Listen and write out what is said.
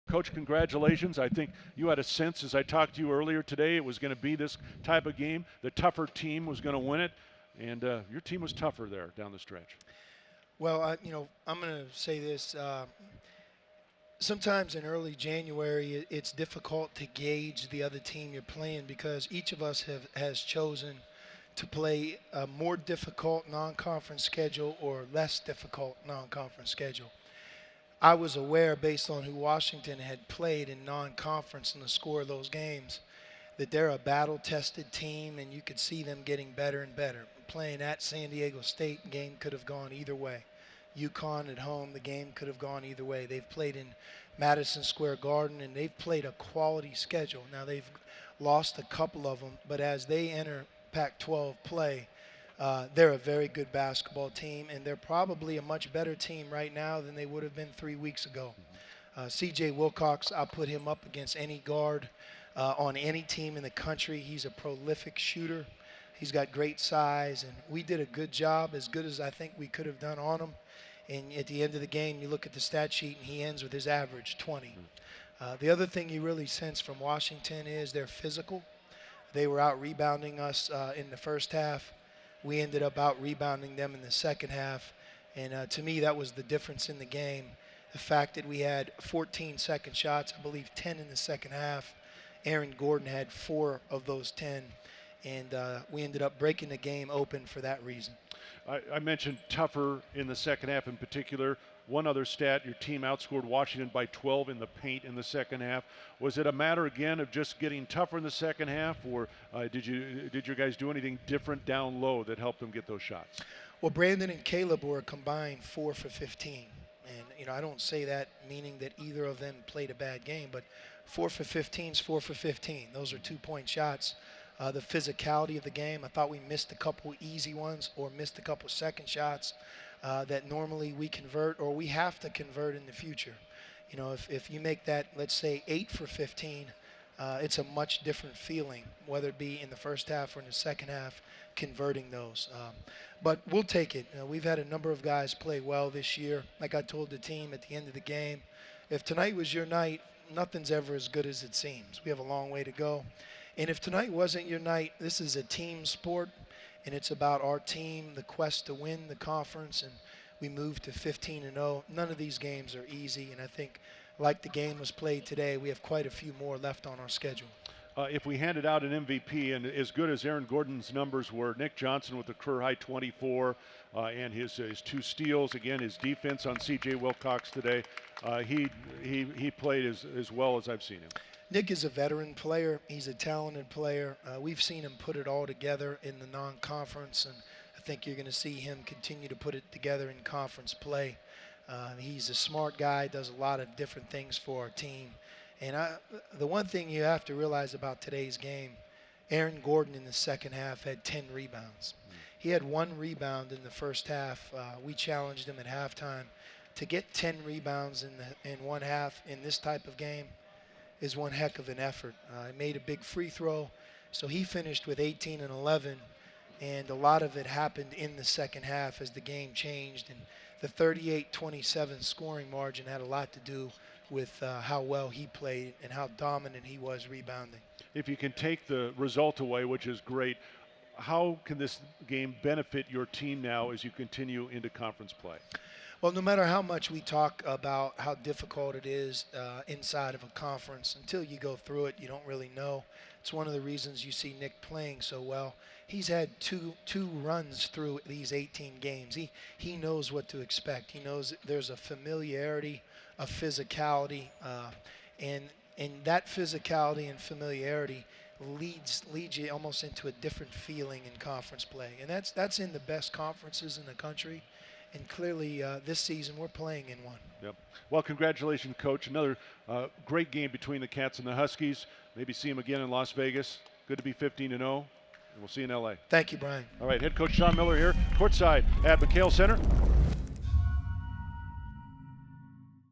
Coach, congratulations. I think you had a sense as I talked to you earlier today it was going to be this type of game. The tougher team was going to win it, and your team was tougher there down the stretch. Well, I'm going to say this. Sometimes in early January, it's difficult to gauge the other team you're playing because each of us has chosen to play a more difficult non-conference schedule or less difficult non-conference schedule. I was aware, based on who Washington had played in non-conference and the score of those games, that they're a battle-tested team, and you could see them getting better and better. Playing at San Diego State, game could have gone either way. UConn at home, the game could have gone either way. They've played in Madison Square Garden, and they've played a quality schedule. Now, they've lost a couple of them, but as they enter Pac-12 play, they're a very good basketball team, and they're probably a much better team right now than they would have been 3 weeks ago. C.J. Wilcox, I'll put him up against any guard on any team in the country. He's a prolific shooter. He's got great size, and we did a good job, as good as I think we could have done on him. And at the end of the game, you look at the stat sheet, and he ends with his average, 20. The other thing you really sense from Washington is they're physical. They were out rebounding us in the first half. We ended up out rebounding them in the second half. And to me, that was the difference in the game. The fact that we had 14 second shots, I believe 10 in the second half. Aaron Gordon had 4 of those 10. And we ended up breaking the game open for that reason. I mentioned tougher in the second half in particular. One other stat, your team outscored Washington by 12 in the paint in the second half. Was it a matter, again, of just getting tougher in the second half, or did your guys do anything different down low that helped them get those shots? Well, Brandon and Caleb were combined 4 for 15. And, I don't say that meaning that either of them played a bad game, but 4 for 15 is 4 for 15. Those are 2-point shots. The physicality of the game, I thought we missed a couple easy ones or missed a couple second shots that normally we convert or we have to convert in the future. If you make that, let's say, 8 for 15, it's a much different feeling, whether it be in the first half or in the second half, converting those. But we'll take it. We've had a number of guys play well this year. Like I told the team at the end of the game, if tonight was your night, nothing's ever as good as it seems. We have a long way to go. And if tonight wasn't your night, this is a team sport, and it's about our team, the quest to win the conference, and we moved to 15-0. None of these games are easy, and I think like the game was played today, we have quite a few more left on our schedule. If we handed out an MVP, and as good as Aaron Gordon's numbers were, Nick Johnson with a career-high 24 and his 2 steals, again, his defense on C.J. Wilcox today, he played as well as I've seen him. Nick is a veteran player. He's a talented player. We've seen him put it all together in the non-conference, and I think you're going to see him continue to put it together in conference play. He's a smart guy, does a lot of different things for our team. And the one thing you have to realize about today's game, Aaron Gordon in the second half had 10 rebounds. He had 1 rebound in the first half. We challenged him at halftime. To get 10 rebounds in one half in this type of game is one heck of an effort. He made a big free throw, so he finished with 18 and 11, and a lot of it happened in the second half as the game changed, and the 38-27 scoring margin had a lot to do with how well he played and how dominant he was rebounding. If you can take the result away, which is great, how can this game benefit your team now as you continue into conference play? Well, no matter how much we talk about how difficult it is inside of a conference, until you go through it, you don't really know. It's one of the reasons you see Nick playing so well. He's had two runs through these 18 games. He knows what to expect. He knows there's a familiarity, a physicality, and that physicality and familiarity leads you almost into a different feeling in conference play. And that's in the best conferences in the country. And clearly, this season, we're playing in one. Yep. Well, congratulations, Coach. Another great game between the Cats and the Huskies. Maybe see them again in Las Vegas. Good to be 15-0, and we'll see you in L.A. Thank you, Brian. All right, head coach Sean Miller here, courtside at McHale Center.